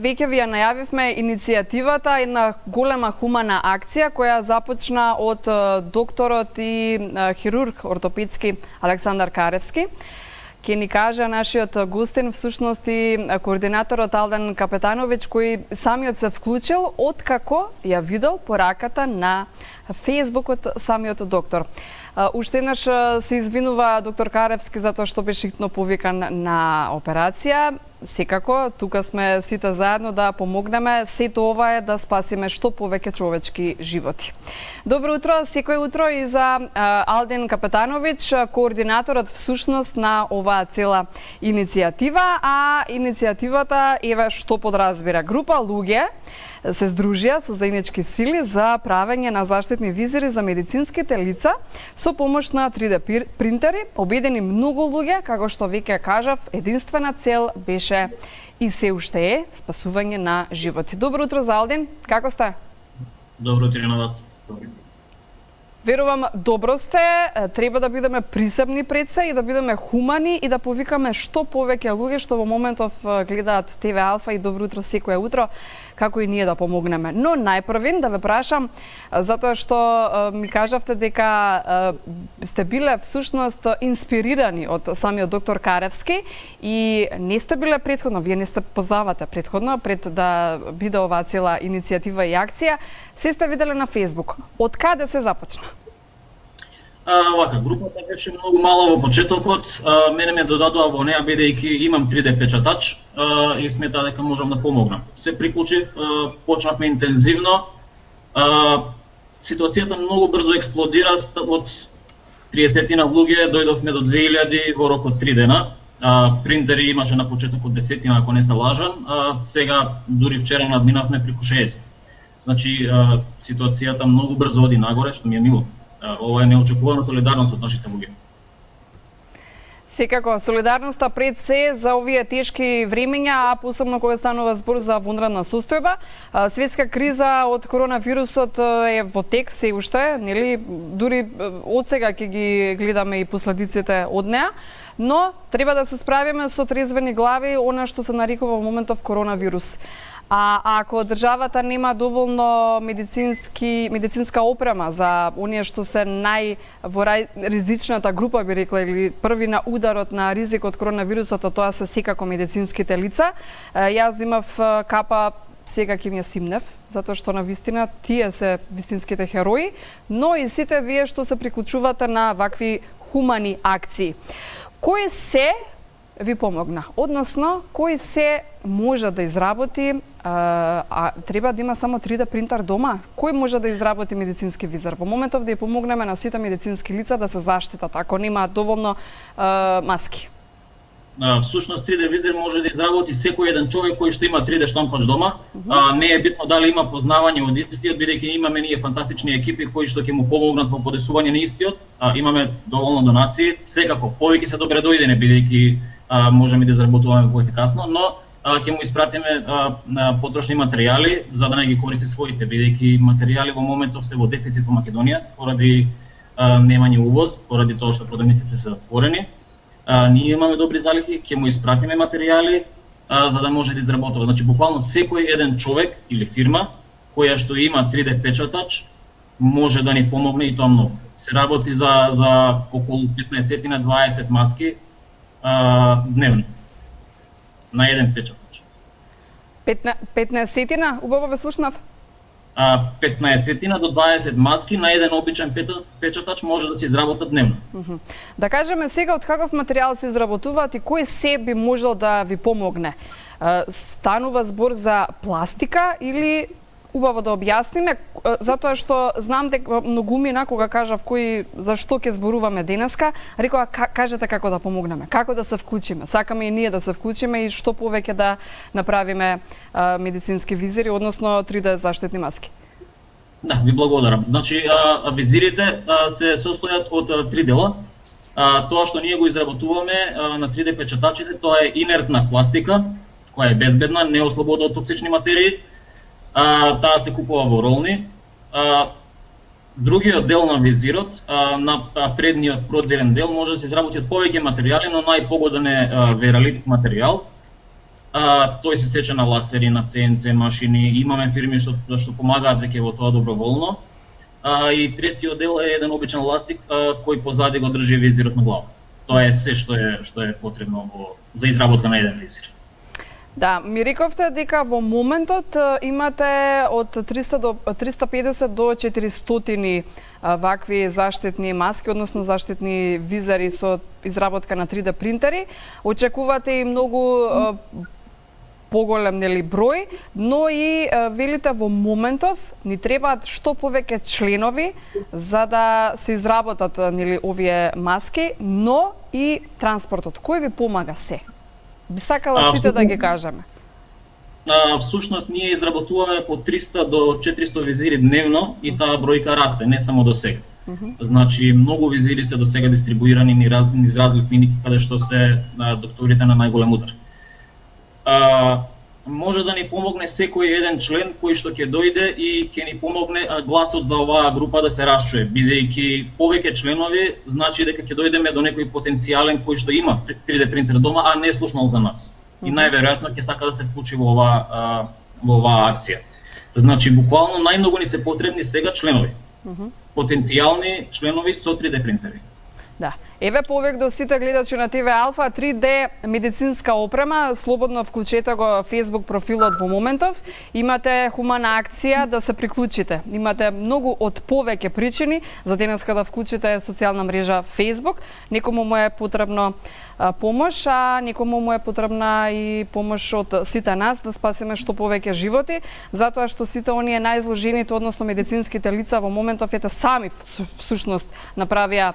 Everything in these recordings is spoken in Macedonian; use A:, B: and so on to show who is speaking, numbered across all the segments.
A: веќе ви ја најавивме иницијативата, една голема хумана акција која започна од докторот и хирург ортопедски Александар Каревски. Ке ни кажа нашиот гостин, всушност и координаторот Алден Капетановиќ, кој самиот се вклучил откако ја видел пораката на Фејсбук од самиот доктор. Уште еднаш се извинува доктор Каревски затоа што беше хитно повикан на операција. Секако, тука сме сите заедно да помогнеме. Сето ова е да спасиме што повеќе човечки животи. Добро утро, секој утро и за Алден Капетановиќ, координаторот всушност на оваа цела иницијатива, а иницијативата еве што подразбира. Група луѓе се здружија со заеднички сили за правење на заштитни визири за медицинските лица со помош на 3D принтери. Победени многу луѓе, како што веќе кажав, единствена цел беше и се уште е спасување на животи. Добро утро за Алден, како сте?
B: Добро утро на вас.
A: Верувам, добро сте, треба да бидеме присебни пред се и да бидеме хумани и да повикаме што повеќе луѓе што во моментов гледаат ТВ Алфа и Добро утро секое утро, како и ние да помогнеме. Но најпрвин да ве прашам, затоа што ми кажавте дека сте биле всушност инспирирани од самиот доктор Каревски и не сте биле претходно, вие не сте познавате претходно, пред да биде оваа цела иницијатива и акција, се сте виделе на Фејсбук. Од каде се започна?
B: Вака, групата беше многу мала во почетокот, мене ме додадува во неа бидејќи имам 3D печатач и смета дека можам да помогнам. Се приклучив, почнавме интензивно, ситуацијата многу брзо експлодира, од 30 луѓе дојдовме до 2000 во рок од 3 дена. Принтери имаше на почетокот 10, ако не се лажам, сега дури вчера надминавме преку 60. Значи, ситуацијата многу брзо оди нагоре, што ми е мило. Ова е неочекувана солидарност од нашите луѓе.
A: Секако, солидарноста пред се за овие тешки времења, а посебно кога станува збор за вонредна состојба. Светска криза од коронавирусот е во тек се уште, нели? Дури од сега ќе ги гледаме и последиците од неа, но треба да се справиме со трезвени глави она што се нарекува во моментов коронавирус. А ако државата нема доволно медицинска опрема за оние што се во ризичната група, би рекла, или први на ударот на ризик од коронавирусот, тоа се секако медицинските лица. Јас имав капа, сега ќе ми ја симнев, затоа што на вистина тие се вистинските херои, но и сите вие што се приклучувате на вакви хумани акции. Кој се ви помогна? Односно, кој се може да изработи, треба да има само 3D принтер дома? Кој може да изработи медицински визир? Во моментов да ја помогнеме на сите медицински лица да се заштитат, ако немаат доволно маски.
B: Всушност 3D визир може да изработи секој еден човек кој што има 3D штампач дома. Не е битно дали има познавање од истиот, бидејќи имаме ние фантастични екипи кои што ќе му помогнат во подесување на истиот. Имаме доволно донации, секако повеќе се добре дојдене, бидејќи можеме да изработуваме поетикасно, но ќе му испратиме потрошни материјали за да не ги користи своите, бидејќи материјали во моментов се во дефицит во Македонија поради немање увоз, поради тоа што продавниците се затворени. Ние имаме добри залихи, ќе му испратиме материјали за да може да изработува. Значи буквално секој еден човек или фирма која што има 3D печатач може да ни помогне и тоа многу. Се работи за околу 15 на 20 маски дневно на еден печатач.
A: 15-тина, убаво ве слушнав?
B: 15 до 20 маски на еден обичен печатач може да се изработат дневно.
A: Да кажеме сега од каков материјал се изработуваат и кој се би можел да ви помогне? Станува збор за пластика или убаво да објасниме, затоа што знам дека многумина кога кажав за што ќе зборуваме денеска, рекоа кажете како да помогнеме, како да се вклучиме. Сакаме и ние да се вклучиме и што повеќе да направиме медицински визири, односно 3D заштитни маски.
B: Да, ви благодарам. Значи, визирите се состојат од 3 дела. Тоа што ние го изработуваме на 3D печатачите, тоа е инертна пластика, која е безбедна, не ослобода од токсични материи. Таа се купува во ролни. Другиот дел на визирот, на предниот продзелен дел, може да се изработи од повеќе материјали, но најпогоден е вералит материјал. тој се сече на ласери, на CNC машини, имаме фирми што помагаат веќе во тоа доброволно. И третиот дел е еден обичен ластик кој позади го држи визирот на глава. Тоа е се што е потребно за изработка на еден визир.
A: Да, ми рековте дека во моментот имате од 350 до 400 вакви заштитни маски, односно заштитни визари со изработка на 3D принтери. Очекувате и многу поголем број, но и велите во моментов ни требаат што повеќе членови за да се изработат овие маски, но и транспортот. Кој ви помага се? Би сакала сите да ги кажеме.
B: Всушност ние изработуваме по 300 до 400 визири дневно и таа бројка расте, не само до сега. Значи многу визири се до сега дистрибуирани низ разни клиники каде што се докторите на најголем удар. Може да ни помогне секој еден член кој што ќе дојде и ќе ни помогне гласот за оваа група да се расчуе, бидејќи повеќе членови значи дека ќе дојдеме до некој потенцијален кој што има 3D принтер дома, а не слушнал за нас. И најверојатно ќе сака да се вклучи во оваа акција. Значи буквално најмногу ни се потребни сега членови. Потенцијални членови со 3D принтери.
A: Да. Еве повик до сите гледачи на ТВ Алфа, 3D медицинска опрема, слободно вклучете го Facebook профилот во моментов. Имате хумана акција да се приклучите. Имате многу од повеќе причини за денеска да вклучите социјална мрежа Facebook. Некому му е потребно помош, а некому му е потребна и помош од сите нас да спасиме што повеќе животи, затоа што сите оние најизложените, односно медицинските лица во моментов сами всушност направија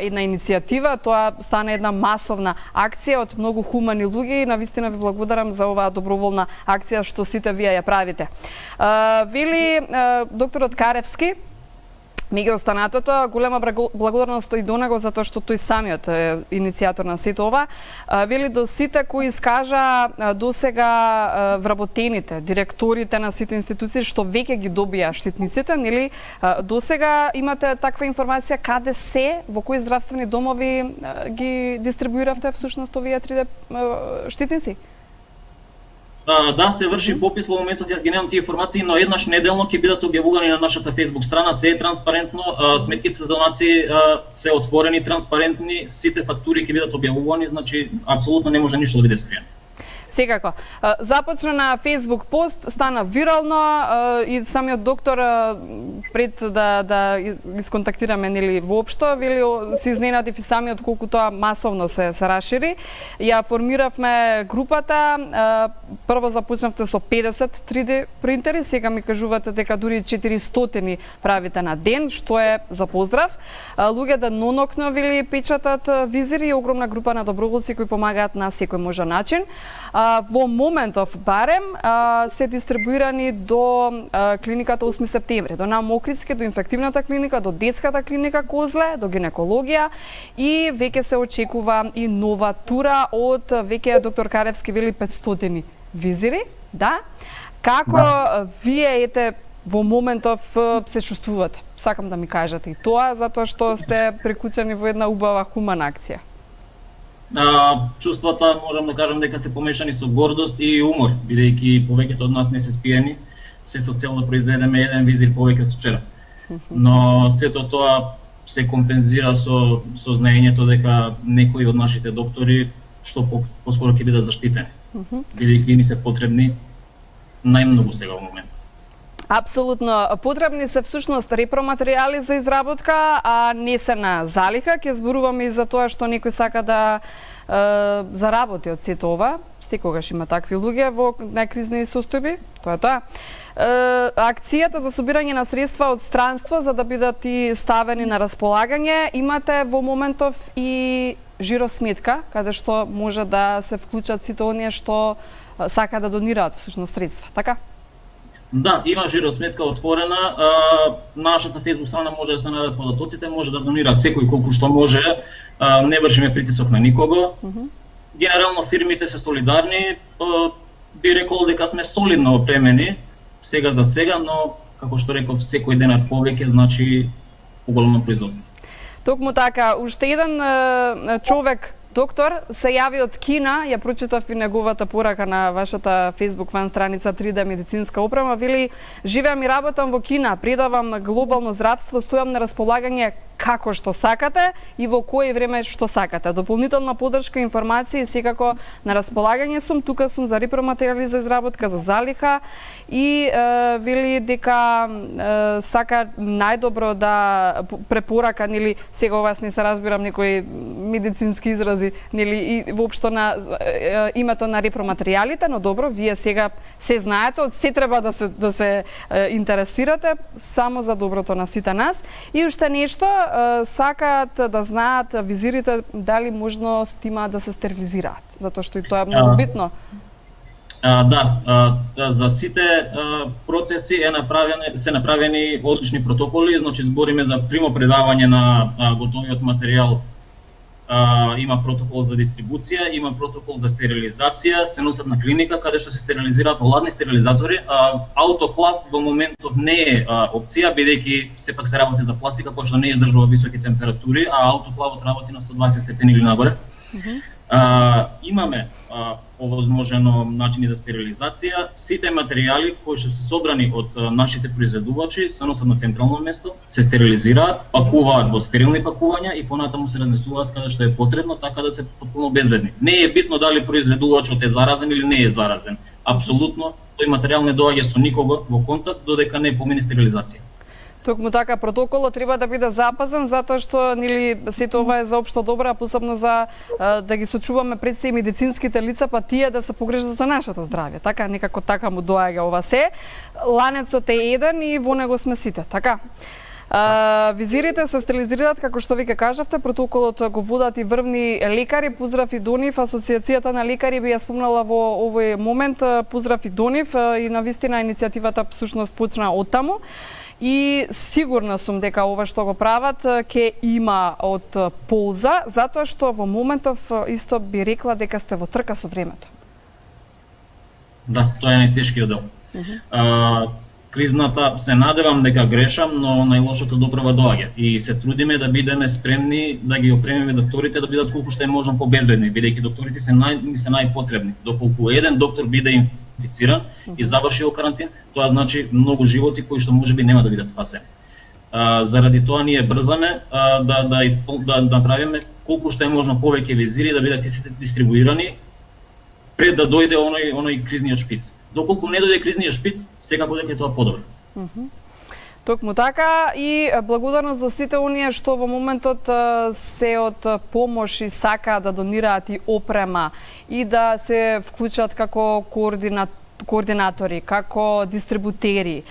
A: една иницијатива, тоа стана една масовна акција од многу хумани луѓе и навистина ви благодарам за оваа доброволна акција што сите вие ја правите. Вели докторот Каревски, Миги останатото, голема благодарност и до него затоа што тој самиот е иницијатор на сето ова. Вели до сите кои искажа досега вработените, директорите на сите институции што веќе ги добија штитниците, нели досега имате таква информација каде се, во кои здравствени домови ги дистрибуиравте всушност овие 3D штитници?
B: Да, се врши попис во моментот, јас ги немам тие информации, но еднаш неделно ќе бидат објавувани на нашата Facebook страна, се е транспарентно, сметките за донации се отворени, транспарентни, сите фактури ќе бидат објавувани, значи апсолутно не може ништо да биде скриено.
A: Секако. Започна на Facebook пост, стана вирално и самиот доктор пред да исконтактираме нели воопшто, вели се изненади и самиот колку тоа масовно се расшири. Ја формиравме групата, прво започнавте со 50 3D принтери, сега ми кажувате дека дури 400 правите на ден, што е за поздрав. Луѓе да нонокно вели печатат визири и огромна група на доброволци кои помагаат на секој можен начин. Во моментов барем се дистрибуирани до клиниката 8 септември, до Наум Охридски, до инфективната клиника, до детската клиника Козле, до гинекологија и веќе се очекува и нова тура од веќе доктор Каревски вели 500 визири, да? Како вие во моментов се чувствувате? Сакам да ми кажете и тоа, затоа што сте приклучени во една убава хумана акција.
B: Чувствата можам да кажам дека се помешани со гордост и умор, бидејќи повеќето од нас не се спиени, се со цел да произведеме еден визир повеќе од вчера. Но сето тоа се компензира со знаењето дека некои од нашите доктори што поскоро ќе бидат заштитени, бидејќи ни се потребни најмногу сега во моментот.
A: Апсолутно. Потребни се всушност репроматеријали за изработка, а не се на залиха. Ќе зборуваме и за тоа што некој сака да заработи од сето ова. Секогаш има такви луѓе во најкризни состојби. Тоа е тоа. Акцијата за собирање на средства од странство за да бидат и ставени на располагање, имате во моментов и жиросметка, каде што може да се вклучат сите оние што сака да донираат всушност средства, така?
B: Да, има жиросметка отворена. Нашата Facebook страна може да се најдат податоците, може да донира секој колку што може. Не вршиме притисок на никого. Генерално фирмите се солидарни. Би рекол дека сме солидно опремени сега за сега, но како што реков, секој денар повеќе значи поголемо производство.
A: Токму така, уште еден човек Доктор се јави од Кина, ја прочитав и неговата порака на вашата Facebook фан страница 3D медицинска опрема, вели: живеам и работам во Кина, придавам глобално здравство, стојам на располагање како што сакате и во кое време што сакате. Дополнителна подршка, информации секако на располагање сум. Тука сум за репроматеријали за изработка, за залиха и вели дека сака најдобро да препорака, нели, сега вас не се разбирам некои медицински изрази, нели, и воопшто на името на репроматеријалите, но добро, вие сега се знаете, од се треба да се интересирате само за доброто на сите нас. И уште нешто, сакаат да знаат визирите дали можност има да се стерилизираат, затоа што и тоа е многу битно.
B: За сите процеси се направени одлични протоколи, значи збориме за примопредавање на готовиот материјал. Има протокол за дистрибуција, има протокол за стерилизација, се носат на клиника каде што се стерилизираат во ладни стерилизатори. Аутоклав во моментов не е опција, бидејќи сепак се работи за пластика која што не издржува високи температури, а аутоклавот работи на 120 степени или нагоре. Имаме овозможено начини за стерилизација. Сите материјали кои што се собрани од нашите произведувачи се носат на централно место, се стерилизираат, пакуваат во стерилни пакувања и понатаму се разнесуваат каде што е потребно, така да се потпуно безбедни. Не е битно дали произведувачот е заразен или не е заразен. Апсолутно, тој материјал не доаѓа со никого во контакт додека не помине стерилизација.
A: Токму така, протоколот треба да биде запазен, затоа што, нели, сето ова е за општо добро, а посебно за да ги сочуваме пред се и медицинските лица, па тие да се погрижат за нашето здравје. Така, некако така му доаѓа ова се. Ланецот е еден и во него сме сите, така? Визирите се стерилизираат, како што ви ке кажавте, протоколот го водат и врвни лекари. Поздрав и до нив, Асоциацијата на лекари би ја спомнала во овој момент. Поздрав и до нив и навистина иницијативата всушност почна од таму. И сигурна сум дека ова што го прават ќе има од полза, затоа што во моментов исто би рекла дека сте во трка со времето.
B: Да, тоа е најтешкиот дел. Кризната, се надевам дека грешам, но најлошото доправа доаѓа и се трудиме да бидеме спремни да ги опремиме докторите да бидат колку што е можно побезбедни, бидејќи докторите се најпотребни. Доколку еден доктор биде инфициран и заврши во карантин, тоа значи многу животи кои што можеби нема да бидат спасени. Заради тоа ние брзаме да направиме колку што е можно повеќе визири да бидат дистрибуирани пред да дојде оној кризниот шпиц. Доколку не дојде кризниот шпиц, секако дека е тоа подобро.
A: Токму така и благодарност до сите оние што во моментот се од помош и сака да донираат и опрема и да се вклучат како координатори, како дистрибутери,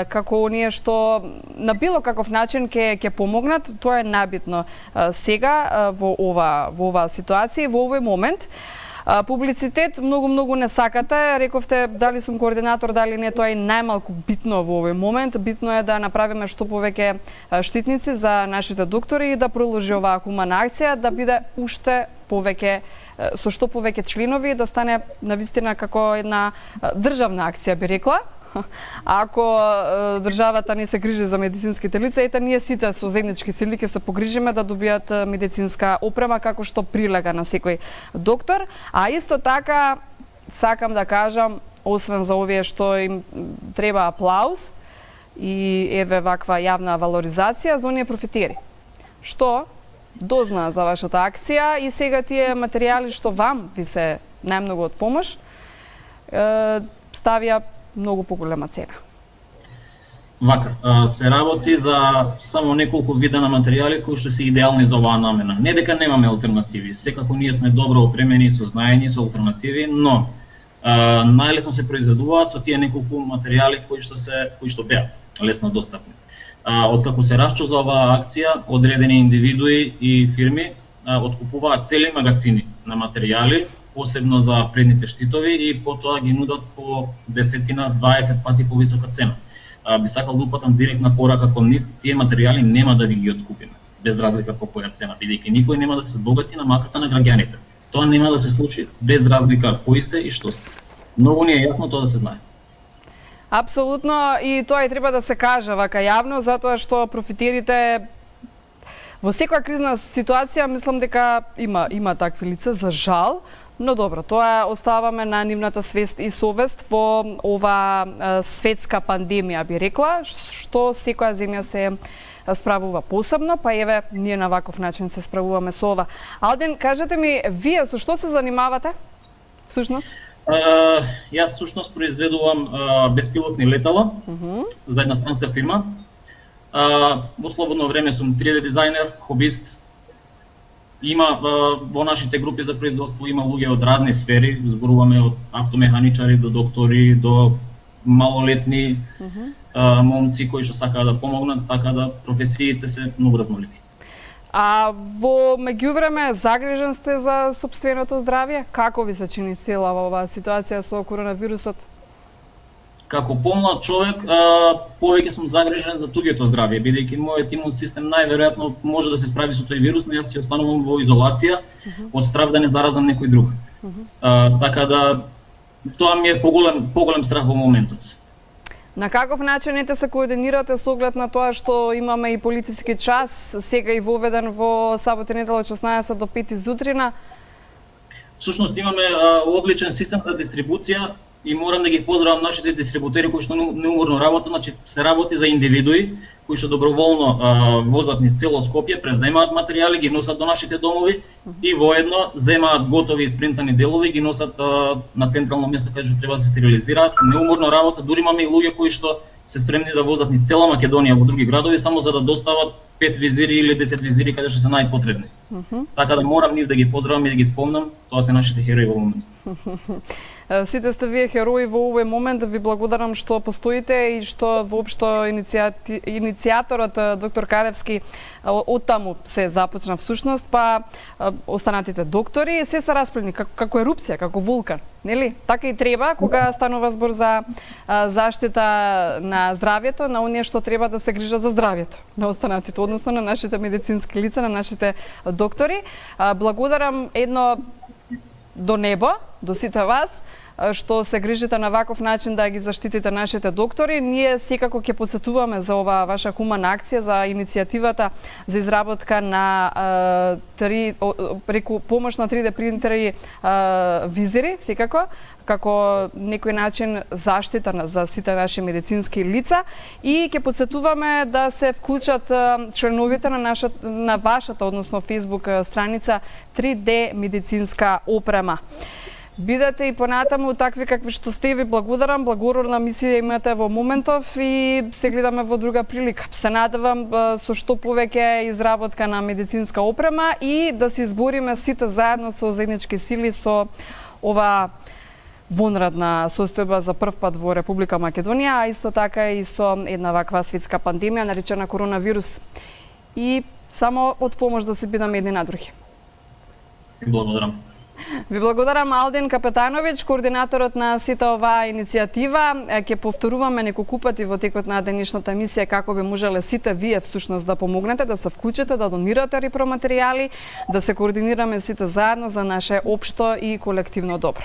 A: како оние што на било каков начин ќе помогнат. Тоа е најбитно сега во ова ситуација, во овој момент. Публицитет многу не сакате, рековте дали сум координатор, дали не, тоа е најмалку битно во овој момент. Битно е да направиме што повеќе штитници за нашите доктори и да продолжи оваа хумана акција, да биде уште повеќе, со што повеќе членови, да стане навистина како една државна акција, би рекла. Ако државата не се грижи за медицинските лица, ете ние сите со заеднички сили ќе се погрижиме да добијат медицинска опрема како што прилега на секој доктор. А исто така сакам да кажам, освен за овие што им треба аплауз и еве ваква јавна валоризација за оние профитери што дознаа за вашата акција и сега тие материјали што вам ви се најмногу од помош ставија многу поголема цена.
B: Вака, се работи за само неколку вида на материјали кои што се идеални за оваа намена. Не дека немаме алтернативи, секако ние сме добро опремени со знаење, со алтернативи, но најлесно се произведуваат со тие неколку материјали кои што беа лесно достапни. Откако се расчу оваа акција, одредени индивидуи и фирми откупуваат цели магазини на материјали, посебно за предните штитови и потоа ги нудат по 10-20 пати повисока цена. Би сакал да упатам директна порака кон нив, тие материјали нема да ви ги откупиме, без разлика по која цена, бидејќи никој нема да се збогати на маката на граѓаните. Тоа нема да се случи без разлика кои сте и што сте. Многу ни е јасно тоа да се знае.
A: Апсолутно, и тоа и треба да се каже вака јавно, затоа што профитерите Во секоја кризна ситуација мислам дека има такви лица, за жал, но добро, тоа оставаме на нивната свест и совест во ова светска пандемија, би рекла, што секоја земја се справува посебно, па еве ние на ваков начин се справуваме со ова. Алдин, кажете ми, вие со што се занимавате всушност?
B: Јас всушност произведувам беспилотни летала за една странска фирма. Во слободно време сум 3D дизајнер, хобист. Има во нашите групи за производство има луѓе од разни сфери, зборуваме од автомеханичари до доктори, до малолетни момци кои што сакаат да помогнат, така да професиите се многу разнолики.
A: А во меѓувреме загрижен сте за сопственото здравје? Како ви се чини села во оваа ситуација со коронавирусот?
B: Како помлад човек, повеќе сум загрижен за туѓото здравје, бидејќи мојот имун систем најверојатно може да се справи со тој вирус, но јас си останувам во изолација од страв да не заразам некој друг. Така да тоа ми е поголем страх во моментот.
A: На каков начин се координирате со оглед на тоа што имаме и полициски час, сега и воведен во сабота и недела од 16 до 5 изутрина?
B: Всушност имаме одличен систем за дистрибуција и морам да ги поздравам нашите дистрибутери кои што неуморно работат, значи се работи за индивидуи кои што доброволно возат низ цело Скопје, преземаат материјали, ги носат до нашите домови и воедно земаат готови испринтани делови, ги носат на централно место каде што треба да се стерилизираат. Неуморно работат, дури имаме и луѓе кои што се спремни да возат низ цела Македонија во други градови само за да достават 5 визири или 10 визири каде што се најпотребни. Така да морам нив да ги поздравам и да ги спомнам, тоа се нашите херои во моментот.
A: Сите сте вие херои во овој момент, да ви благодарам што постоите и што воопшто иницијаторот доктор Каревски оттаму се започна всушност, па останатите доктори се се расплени како ерупција, како вулкан, нели? Така и треба кога станува збор за заштита на здравјето, на оние што треба да се грижат за здравјето на останатите, односно на нашите медицински лица, на нашите доктори. Благодарам едно до небо, до сите вас, што се грижите на ваков начин да ги заштитите нашите доктори. Ние секако ќе подсетуваме за оваа ваша хумана акција, за иницијативата за изработка на преку помош на 3D принтери визири, секако, како некој начин заштита за сите наши медицински лица и ќе подсетуваме да се вклучат членовите на вашата, односно Facebook страница 3D медицинска опрема. Бидете и понатаму такви какви што сте, ви благодарам, благородна мисија имате во моментов и се гледаме во друга прилика. Се надевам со што повеќе изработка на медицинска опрема и да се избориме сите заедно со заеднички сили со ова вонредна состојба за прв пат во Република Македонија, а исто така и со една ваква светска пандемија наречена коронавирус. И само од помош да се бидаме едни на други.
B: Благодарам.
A: Ви благодарам, Алдин Капетановиќ, координаторот на сите оваа иницијатива. Ќе повторуваме неколку пати во текот на денешната емисија како би можеле сите вие всушност да помогнете, да се вклучите, да донирате репроматеријали, да се координираме сите заедно за наше општо и колективно добро.